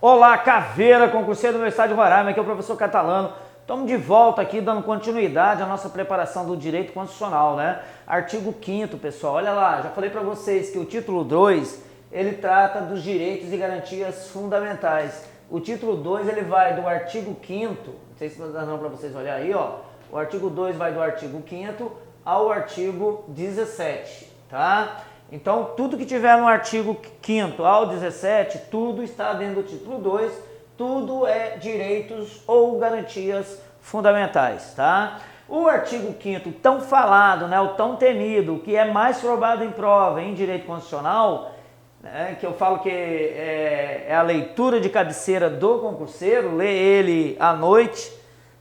Olá, caveira, concurseiro da Universidade de Roraima, aqui é o professor Catalano. Estamos de volta aqui dando continuidade à nossa preparação do direito constitucional, né? Artigo 5º, pessoal, olha lá, já falei para vocês que o título 2, ele trata dos direitos e garantias fundamentais. O título 2, ele vai do artigo 5º, não sei se está dando para vocês olhar aí, ó. O artigo 2 vai do artigo 5º ao artigo 17, tá? Então, tudo que tiver no artigo 5º ao 17, tudo está dentro do título 2, tudo é direitos ou garantias fundamentais, tá? O artigo 5º, tão falado, né, o tão temido, que é mais provado em prova em direito constitucional, né, que eu falo que é a leitura de cabeceira do concurseiro, lê ele à noite,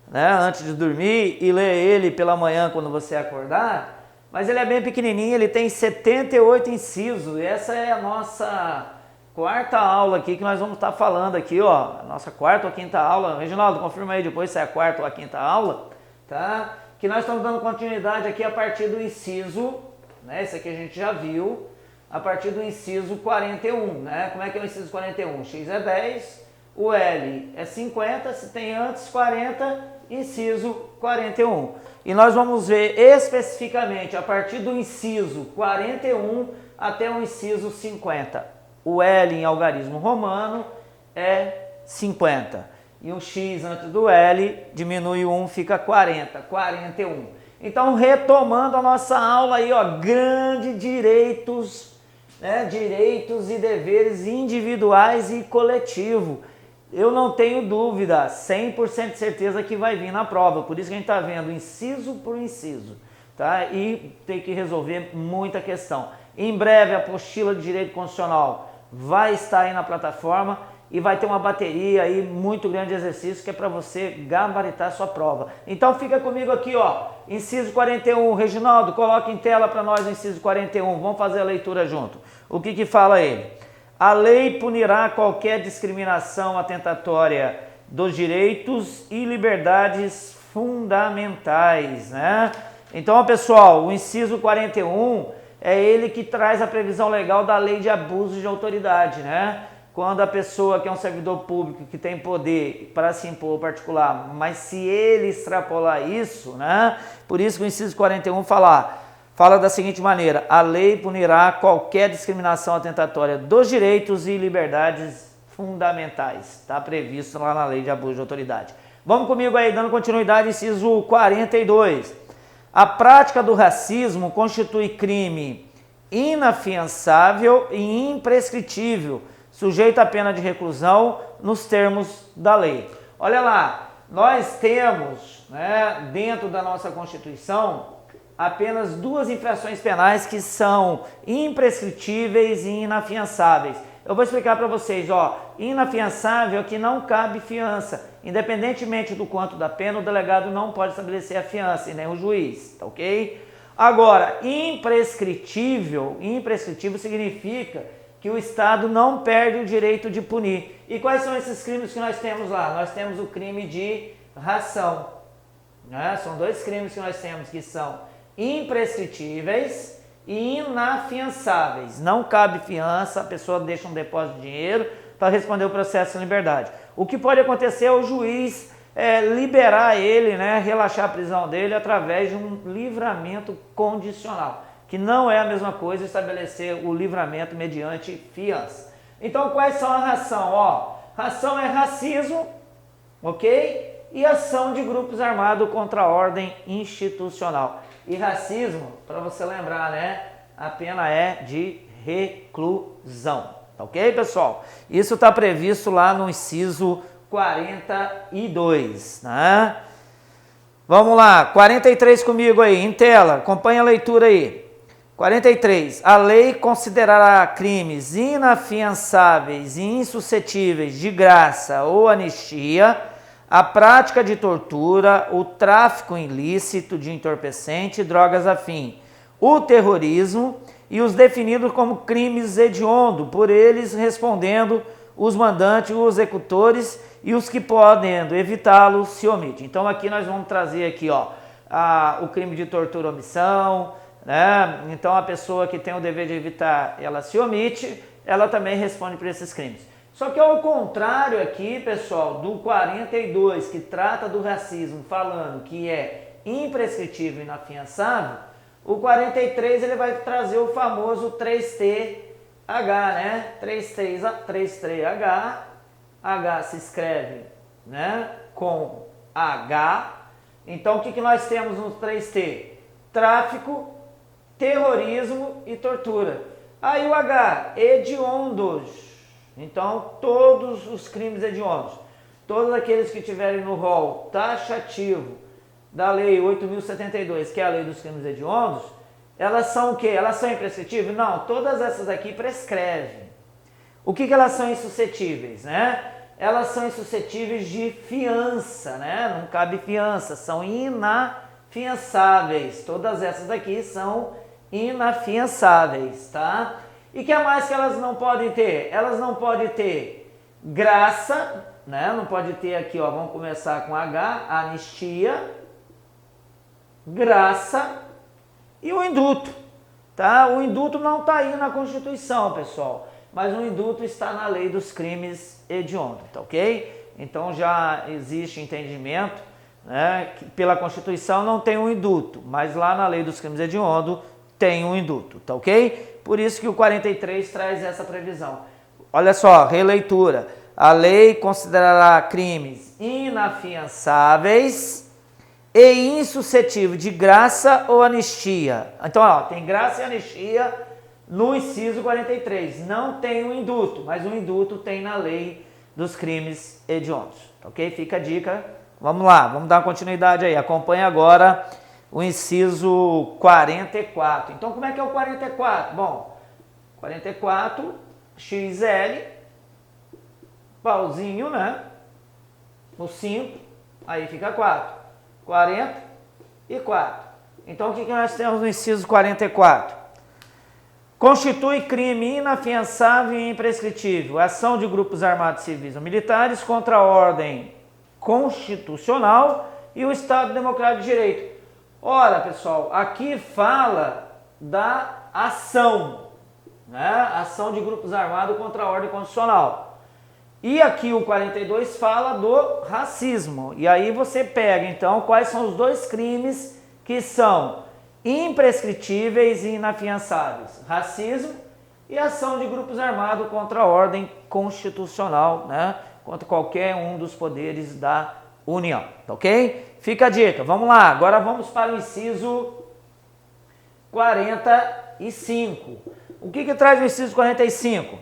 né, antes de dormir, e lê ele pela manhã quando você acordar. Mas ele é bem pequenininho, ele tem 78 incisos, e essa é a nossa quarta aula aqui que nós vamos estar falando aqui, ó, a nossa quarta ou quinta aula. Reginaldo, confirma aí depois se é a quarta ou a quinta aula, tá? Que nós estamos dando continuidade aqui a partir do inciso, né, esse aqui a gente já viu, a partir do inciso 41, né? Como é que é o inciso 41? X é 10, o L é 50, se tem antes 40, inciso 41. E nós vamos ver especificamente a partir do inciso 41 até o inciso 50. O L em algarismo romano é 50. E o X antes do L diminui 1, fica 40, 41. Então, retomando a nossa aula aí, ó, grande direitos, né, direitos e deveres individuais e coletivo. Eu não tenho dúvida, 100% de certeza que vai vir na prova, por isso que a gente está vendo inciso por inciso, tá? E tem que resolver muita questão. Em breve a apostila de direito constitucional vai estar aí na plataforma e vai ter uma bateria aí muito grande de exercícios que é para você gabaritar a sua prova. Então fica comigo aqui, ó, inciso 41, Reginaldo, coloca em tela para nós o inciso 41, vamos fazer a leitura junto. O que fala ele? A lei punirá qualquer discriminação atentatória dos direitos e liberdades fundamentais, né? Então, pessoal, o inciso 41 é ele que traz a previsão legal da lei de abuso de autoridade, né? Quando a pessoa que é um servidor público que tem poder para se impor particular, mas se ele extrapolar isso, né? Por isso que o inciso 41 fala da seguinte maneira: a lei punirá qualquer discriminação atentatória dos direitos e liberdades fundamentais. Está previsto lá na lei de abuso de autoridade. Vamos comigo aí, dando continuidade, inciso 42. A prática do racismo constitui crime inafiançável e imprescritível, sujeito à pena de reclusão nos termos da lei. Olha lá, nós temos, né, dentro da nossa Constituição, apenas duas infrações penais que são imprescritíveis e inafiançáveis. Eu vou explicar para vocês, ó, inafiançável é que não cabe fiança. Independentemente do quanto da pena, o delegado não pode estabelecer a fiança, e nem o juiz, tá ok? Agora, imprescritível significa que o Estado não perde o direito de punir. E quais são esses crimes que nós temos lá? Nós temos o crime de ração, né? São dois crimes que nós temos que são imprescritíveis e inafiançáveis. Não cabe fiança, a pessoa deixa um depósito de dinheiro para responder o processo em liberdade. O que pode acontecer é o juiz liberar ele, né, relaxar a prisão dele através de um livramento condicional, que não é a mesma coisa estabelecer o livramento mediante fiança. Então, quais são a ração? Ó, ração é racismo, ok? E ação de grupos armados contra a ordem institucional. E racismo, para você lembrar, né? A pena é de reclusão. Tá ok, pessoal? Isso está previsto lá no inciso 42, né? Vamos lá, 43 comigo aí, em tela. Acompanha a leitura aí. 43. A lei considerará crimes inafiançáveis e insuscetíveis de graça ou anistia a prática de tortura, o tráfico ilícito de entorpecente e drogas afim, o terrorismo e os definidos como crimes hediondos, por eles respondendo os mandantes, os executores e os que podendo evitá-lo se omite. Então aqui nós vamos trazer aqui, ó, o crime de tortura omissão, né? Então a pessoa que tem o dever de evitar, ela se omite, ela também responde por esses crimes. Só que ao contrário aqui, pessoal, do 42, que trata do racismo, falando que é imprescritível e inafiançável, o 43 ele vai trazer o famoso 3TH, né? 33H, H se escreve, né, com H. Então o que nós temos no 3T? Tráfico, terrorismo e tortura. Aí o H, hediondos. Então todos os crimes hediondos, todos aqueles que tiverem no rol taxativo da lei 8.072, que é a lei dos crimes hediondos, elas são o quê? Elas são imprescritíveis? Não, todas essas aqui prescrevem. O que elas são insuscetíveis, né? Elas são insuscetíveis de fiança, né? Não cabe fiança, são inafiançáveis. Todas essas aqui são inafiançáveis, tá? E o que mais que elas não podem ter? Elas não podem ter graça, né? Não pode ter aqui, ó, vamos começar com H, anistia, graça e o indulto, tá? O indulto não está aí na Constituição, pessoal, mas o indulto está na lei dos crimes hediondos, tá ok? Então já existe entendimento, né, que pela Constituição não tem um indulto, mas lá na lei dos crimes hediondos tem um indulto, tá ok? Por isso que o 43 traz essa previsão. Olha só, releitura. A lei considerará crimes inafiançáveis e insuscetível de graça ou anistia. Então, ó, tem graça e anistia no inciso 43. Não tem o indulto, mas o indulto tem na lei dos crimes hediondos. Ok? Fica a dica. Vamos lá, vamos dar uma continuidade aí. Acompanhe agora o inciso 44. Então, como é que é o 44? Bom, 44, XL, pauzinho, né? No 5, aí fica 4. 44. Então, o que nós temos no inciso 44? Constitui crime inafiançável e imprescritível a ação de grupos armados civis ou militares contra a ordem constitucional e o Estado Democrático de Direito. Ora, pessoal, aqui fala da ação, né? Ação de grupos armados contra a ordem constitucional. E aqui o 42 fala do racismo. E aí você pega, então, quais são os dois crimes que são imprescritíveis e inafiançáveis. Racismo e ação de grupos armados contra a ordem constitucional, né? Contra qualquer um dos poderes da União, ok? Fica a dica, vamos lá, agora vamos para o inciso 45. O que traz o inciso 45?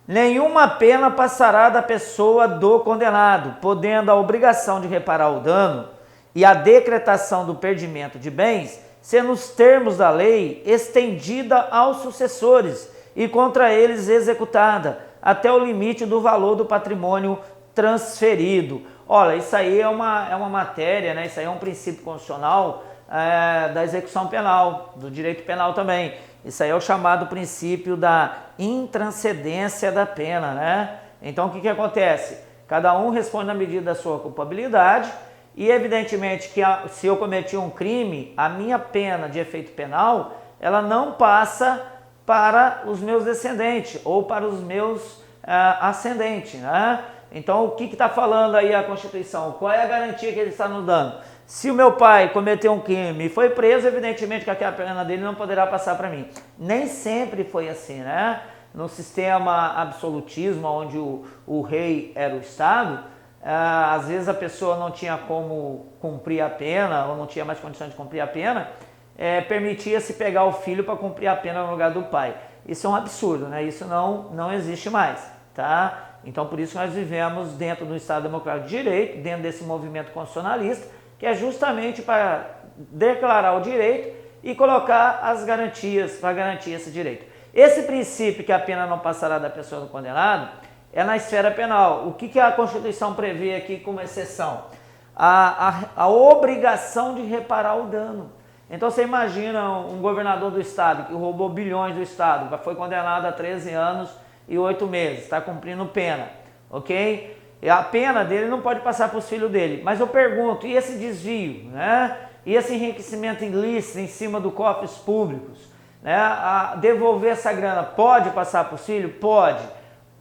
Nenhuma pena passará da pessoa do condenado, podendo a obrigação de reparar o dano e a decretação do perdimento de bens ser nos termos da lei estendida aos sucessores e contra eles executada até o limite do valor do patrimônio transferido. Olha, isso aí é uma matéria, né? Isso aí é um princípio constitucional da execução penal, do direito penal também. Isso aí é o chamado princípio da intranscendência da pena, né? Então, o que acontece? Cada um responde na medida da sua culpabilidade e, evidentemente, que se eu cometi um crime, a minha pena de efeito penal, ela não passa para os meus descendentes ou para os meus ascendentes, né? Então, o que está falando aí a Constituição? Qual é a garantia que ele está nos dando? Se o meu pai cometeu um crime e foi preso, evidentemente que aquela pena dele não poderá passar para mim. Nem sempre foi assim, né? No sistema absolutismo, onde o rei era o Estado, às vezes a pessoa não tinha como cumprir a pena, ou não tinha mais condições de cumprir a pena, permitia-se pegar o filho para cumprir a pena no lugar do pai. Isso é um absurdo, né? Isso não existe mais, tá? Então, por isso nós vivemos dentro do Estado Democrático de Direito, dentro desse movimento constitucionalista, que é justamente para declarar o direito e colocar as garantias, para garantir esse direito. Esse princípio que a pena não passará da pessoa do condenado é na esfera penal. O que a Constituição prevê aqui como exceção? A obrigação de reparar o dano. Então você imagina um governador do Estado que roubou bilhões do Estado, foi condenado a 13 anos e 8 meses, está cumprindo pena, ok? E a pena dele não pode passar para os filhos dele. Mas eu pergunto, e esse desvio, né? E esse enriquecimento ilícito em cima dos cofres públicos, né? Devolver essa grana pode passar para os filhos? Pode.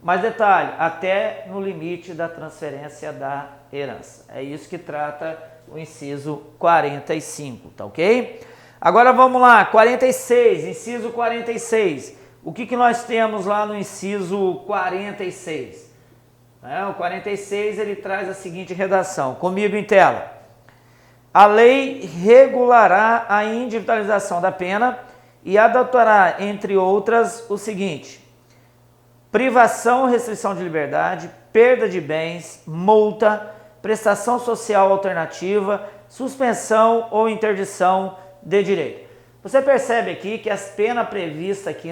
Mas detalhe, até no limite da transferência da herança. É isso que trata o inciso 45, tá ok? Agora vamos lá, 46, inciso 46. O que nós temos lá no inciso 46? O 46 ele traz a seguinte redação, comigo em tela. A lei regulará a individualização da pena e adotará, entre outras, o seguinte: privação ou restrição de liberdade, perda de bens, multa, prestação social alternativa, suspensão ou interdição de direito. Você percebe aqui que as penas previstas aqui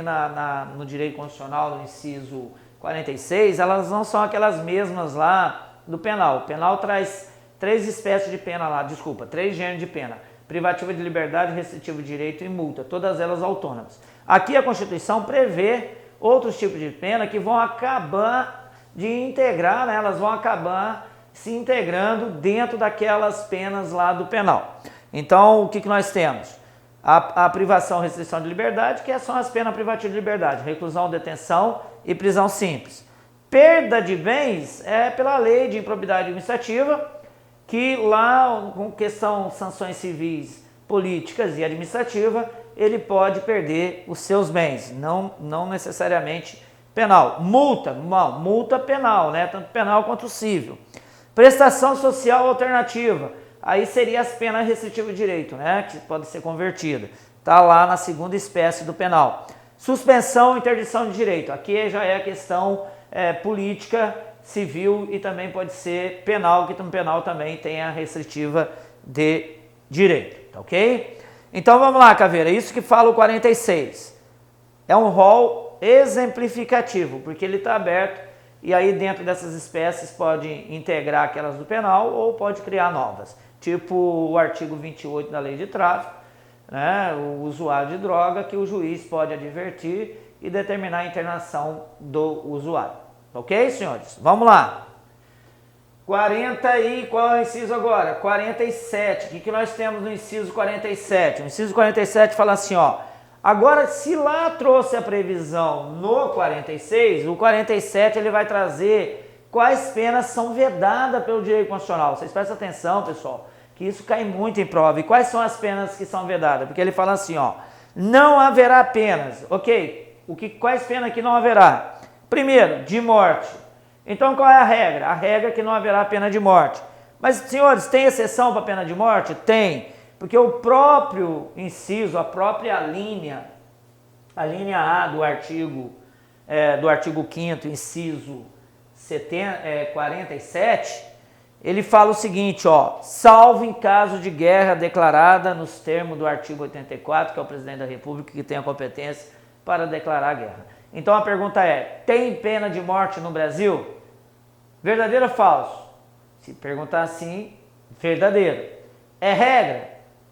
no direito constitucional, no inciso 46, elas não são aquelas mesmas lá do penal. O penal traz três espécies de pena lá, três gêneros de pena: privativa de liberdade, restritivo de direito e multa, todas elas autônomas. Aqui a Constituição prevê outros tipos de pena que vão acabar de integrar, né? Elas vão acabar se integrando dentro daquelas penas lá do penal. Então, o que nós temos? A privação, restrição de liberdade, que são as penas privativas de liberdade, reclusão, detenção e prisão simples. Perda de bens é pela lei de improbidade administrativa, que lá, com questão sanções civis, políticas e administrativa, ele pode perder os seus bens, não necessariamente penal. Multa penal, né? Tanto penal quanto civil. Prestação social alternativa, aí seria as penas restritivas de direito, né? Que pode ser convertida. Está lá na segunda espécie do penal. Suspensão e interdição de direito, aqui já é a questão política, civil e também pode ser penal, que no penal também tem a restritiva de direito, tá ok? Então vamos lá, Caveira, isso que fala o 46. É um rol exemplificativo, porque ele está aberto e aí dentro dessas espécies pode integrar aquelas do penal ou pode criar novas. Tipo o artigo 28 da lei de tráfico, né, o usuário de droga, que o juiz pode advertir e determinar a internação do usuário. Ok, senhores? Vamos lá. 40 e qual é o inciso agora? 47. O que nós temos no inciso 47? O inciso 47 fala assim, ó. Agora, se lá trouxe a previsão no 46, o 47 ele vai trazer quais penas são vedadas pelo direito constitucional. Vocês prestem atenção, pessoal, que isso cai muito em prova. E quais são as penas que são vedadas? Porque ele fala assim, ó. Não haverá penas. Ok, quais penas que não haverá? Primeiro, de morte. Então, qual é a regra? A regra é que não haverá pena de morte. Mas, senhores, tem exceção para pena de morte? Tem, porque o próprio inciso, a própria linha, a linha A do artigo 5º, inciso 47, ele fala o seguinte, ó, salvo em caso de guerra declarada nos termos do artigo 84, que é o presidente da República que tem a competência para declarar a guerra. Então a pergunta é, tem pena de morte no Brasil? Verdadeiro ou falso? Se perguntar assim, verdadeiro. É regra?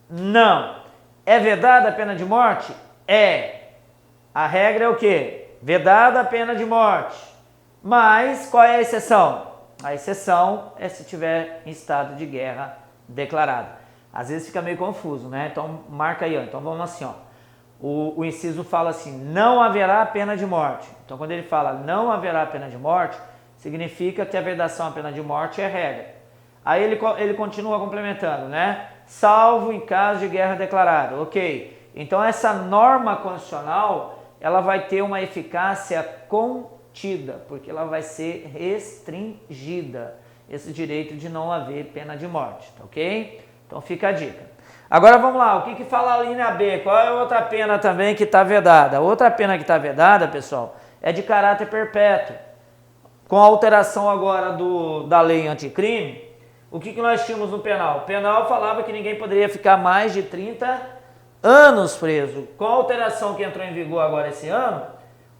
Não. É vedada a pena de morte? É. A regra é o quê? Vedada a pena de morte. Mas qual é a exceção? A exceção é se tiver em estado de guerra declarado. Às vezes fica meio confuso, né? Então marca aí, ó. Então vamos assim, ó. O inciso fala assim, não haverá pena de morte. Então quando ele fala não haverá pena de morte, significa que a vedação à pena de morte é regra. Aí ele continua complementando, né? Salvo em caso de guerra declarada. Ok. Então essa norma constitucional, ela vai ter uma eficácia contida, porque ela vai ser restringida, esse direito de não haver pena de morte, tá ok? Então fica a dica. Agora vamos lá, o que fala a linha B? Qual é a outra pena também que está vedada? A outra pena que está vedada, pessoal, é de caráter perpétuo. Com a alteração agora da lei anticrime, o que nós tínhamos no penal? O penal falava que ninguém poderia ficar mais de 30 anos preso. Com a alteração que entrou em vigor agora esse ano,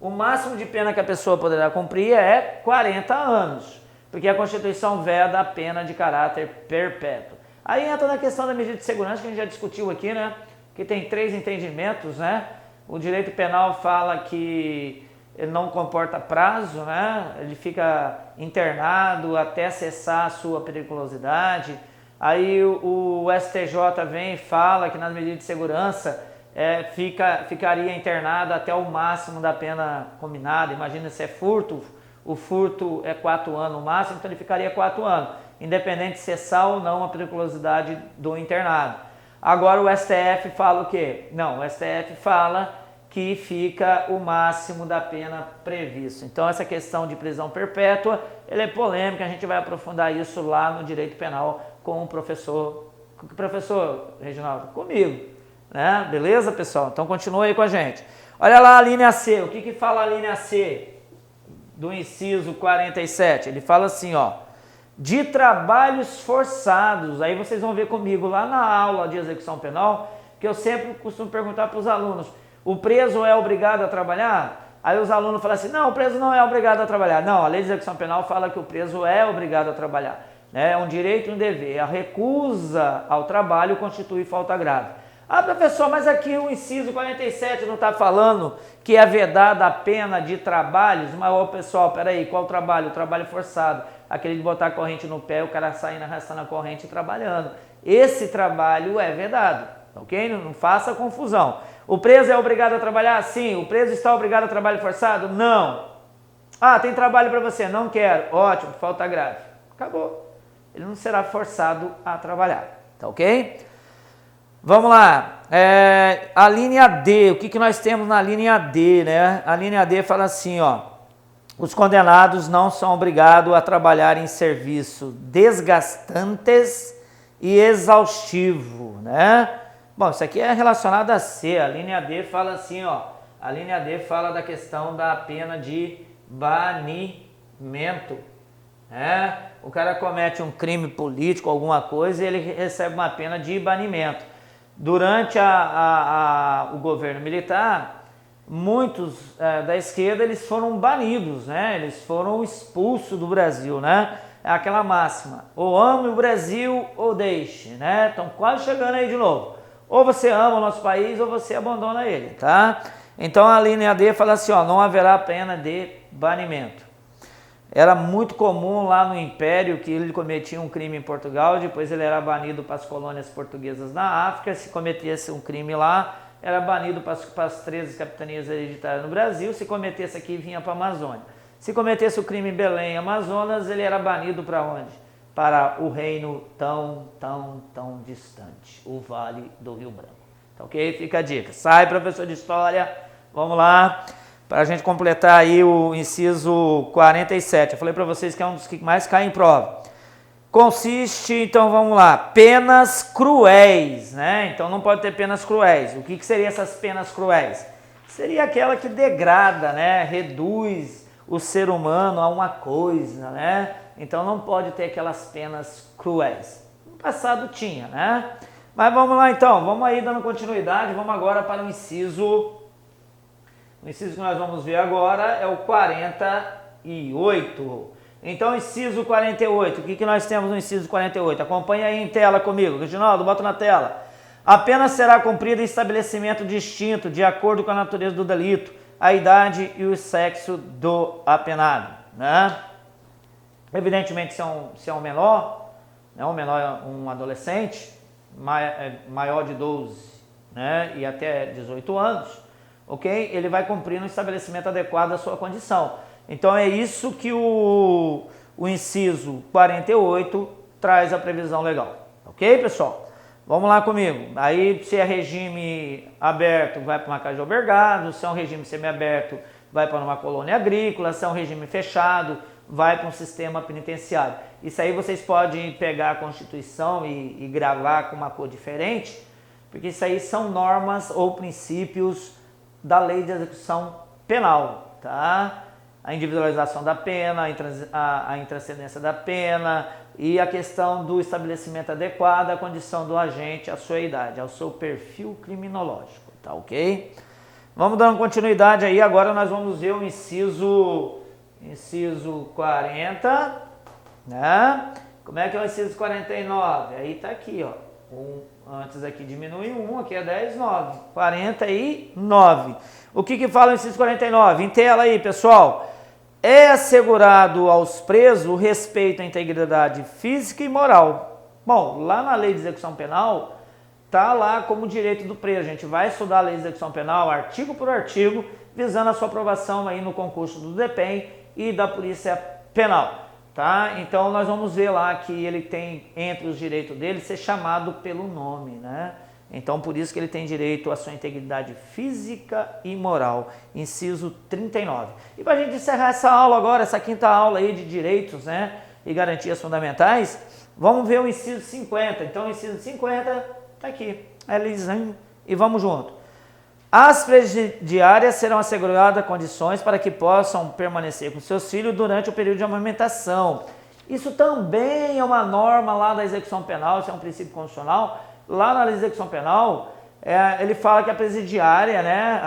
o máximo de pena que a pessoa poderá cumprir é 40 anos, porque a Constituição veda a pena de caráter perpétuo. Aí entra na questão da medida de segurança, que a gente já discutiu aqui, né? Que tem 3 entendimentos, né? O direito penal fala que ele não comporta prazo, né? Ele fica internado até cessar a sua periculosidade. Aí o STJ vem e fala que nas medidas de segurança ficaria internado até o máximo da pena combinada. Imagina se é furto, o furto é 4 anos no máximo, então ele ficaria 4 anos, independente de cessar ou não a periculosidade do internado. Agora o STF fala o quê? Não, o STF fala que fica o máximo da pena prevista. Então essa questão de prisão perpétua, ela é polêmica, a gente vai aprofundar isso lá no direito penal com o professor Reginaldo, comigo, né? Beleza, pessoal? Então continua aí com a gente. Olha lá a linha C, o que fala a linha C do inciso 47? Ele fala assim, ó, de trabalhos forçados. Aí vocês vão ver comigo lá na aula de execução penal, que eu sempre costumo perguntar para os alunos, o preso é obrigado a trabalhar? Aí os alunos falam assim, não, o preso não é obrigado a trabalhar. Não, a lei de execução penal fala que o preso é obrigado a trabalhar. É um direito e um dever. A recusa ao trabalho constitui falta grave. Ah, professor, mas aqui o inciso 47 não está falando que é vedada a pena de trabalhos? Mas, ô, pessoal, peraí, qual trabalho? O trabalho forçado. Aquele de botar a corrente no pé, o cara saindo arrastando a corrente e trabalhando. Esse trabalho é vedado, ok? Não faça confusão. O preso é obrigado a trabalhar? Sim. O preso está obrigado a trabalho forçado? Não. Ah, tem trabalho para você? Não quero. Ótimo, falta grave. Acabou. Ele não será forçado a trabalhar, tá ok? Vamos lá. A linha D, o que nós temos na linha D, né? A linha D fala assim, ó. Os condenados não são obrigados a trabalhar em serviço desgastantes e exaustivo, né? Bom, isso aqui é relacionado a C. A linha D fala assim, ó. A linha D fala da questão da pena de banimento, né? O cara comete um crime político, alguma coisa, e ele recebe uma pena de banimento. Durante o governo militar, muitos da esquerda eles foram banidos, né? Eles foram expulsos do Brasil, né? É aquela máxima, ou ame o Brasil ou deixe, né? Estão quase chegando aí de novo. Ou você ama o nosso país ou você abandona ele, tá? Então a linha D fala assim, ó, não haverá pena de banimento. Era muito comum lá no Império que ele cometia um crime em Portugal, depois ele era banido para as colônias portuguesas na África, se cometesse um crime lá, era banido para as 13 capitanias hereditárias no Brasil, se cometesse aqui, vinha para a Amazônia. Se cometesse o crime em Belém, Amazonas, ele era banido para onde? Para o reino tão distante, o Vale do Rio Branco. Tá ok? Fica a dica. Sai, professor de História, vamos lá. Para a gente completar aí o inciso 47. Eu falei para vocês que é um dos que mais cai em prova. Consiste, então vamos lá, penas cruéis, né? Então não pode ter penas cruéis. O que seriam essas penas cruéis? Seria aquela que degrada, né? Reduz o ser humano a uma coisa, né? Então não pode ter aquelas penas cruéis. No passado tinha, né? Mas vamos lá então, vamos aí dando continuidade, vamos agora para o inciso. O inciso que nós vamos ver agora é o 48. Então, inciso 48, o que nós temos no inciso 48? Acompanha aí em tela comigo. Reginaldo, bota na tela. A pena será cumprida em estabelecimento distinto, de acordo com a natureza do delito, a idade e o sexo do apenado, né? Evidentemente, se é um menor, né? Um menor, um adolescente, maior de 12, né? E até 18 anos, ok? Ele vai cumprir no estabelecimento adequado à sua condição. Então é isso que o inciso 48 traz a previsão legal, ok, pessoal? Vamos lá comigo. Aí, se é regime aberto, vai para uma casa de albergado. Se é um regime semiaberto, vai para uma colônia agrícola. Se é um regime fechado, vai para um sistema penitenciário. Isso aí vocês podem pegar a Constituição e gravar com uma cor diferente, porque isso aí são normas ou princípios da lei de execução penal, tá? A individualização da pena, a intranscendência da pena e a questão do estabelecimento adequado à condição do agente, à sua idade, ao seu perfil criminológico, tá ok? Vamos dando continuidade aí, agora nós vamos ver o inciso 40, né? Como é que é o inciso 49? Aí tá aqui, ó, antes aqui diminui 1, aqui é 10, 9, 49. O que fala o inciso 49? Em tela aí, pessoal. É assegurado aos presos o respeito à integridade física e moral. Bom, lá na lei de execução penal, tá lá como direito do preso. A gente vai estudar a lei de execução penal, artigo por artigo, visando a sua aprovação aí no concurso do DEPEN e da Polícia Penal. Tá? Então nós vamos ver lá que ele tem entre os direitos dele ser chamado pelo nome, né? Então por isso que ele tem direito à sua integridade física e moral, inciso 39. E para a gente encerrar essa aula agora, essa quinta aula aí de direitos, né, e garantias fundamentais, vamos ver o inciso 50. Então o inciso 50 está aqui, é lisinho, e vamos junto. As presidiárias serão asseguradas condições para que possam permanecer com seus filhos durante o período de amamentação. Isso também é uma norma lá da execução penal, isso é um princípio constitucional. Lá na execução penal, ele fala que a presidiária, né,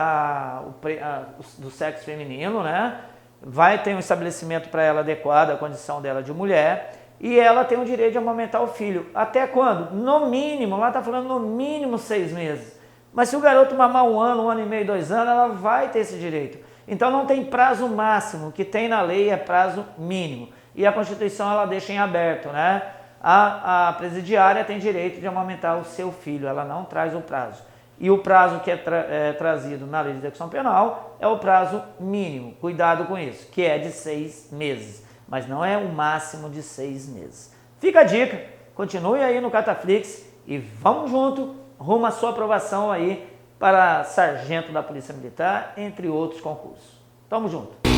do sexo feminino, né, vai ter um estabelecimento para ela adequado à condição dela de mulher e ela tem o direito de amamentar o filho. Até quando? No mínimo, lá está falando no mínimo 6 meses. Mas se o garoto mamar 1 ano, 1 ano e meio, 2 anos, ela vai ter esse direito. Então não tem prazo máximo, o que tem na lei é prazo mínimo. E a Constituição ela deixa em aberto, né? A presidiária tem direito de amamentar o seu filho, ela não traz o prazo. E o prazo que é trazido na lei de execução penal é o prazo mínimo, cuidado com isso, que é de 6 meses, mas não é o máximo de 6 meses. Fica a dica, continue aí no Cataflix e vamos junto rumo à sua aprovação aí para sargento da Polícia Militar, entre outros concursos. Tamo junto!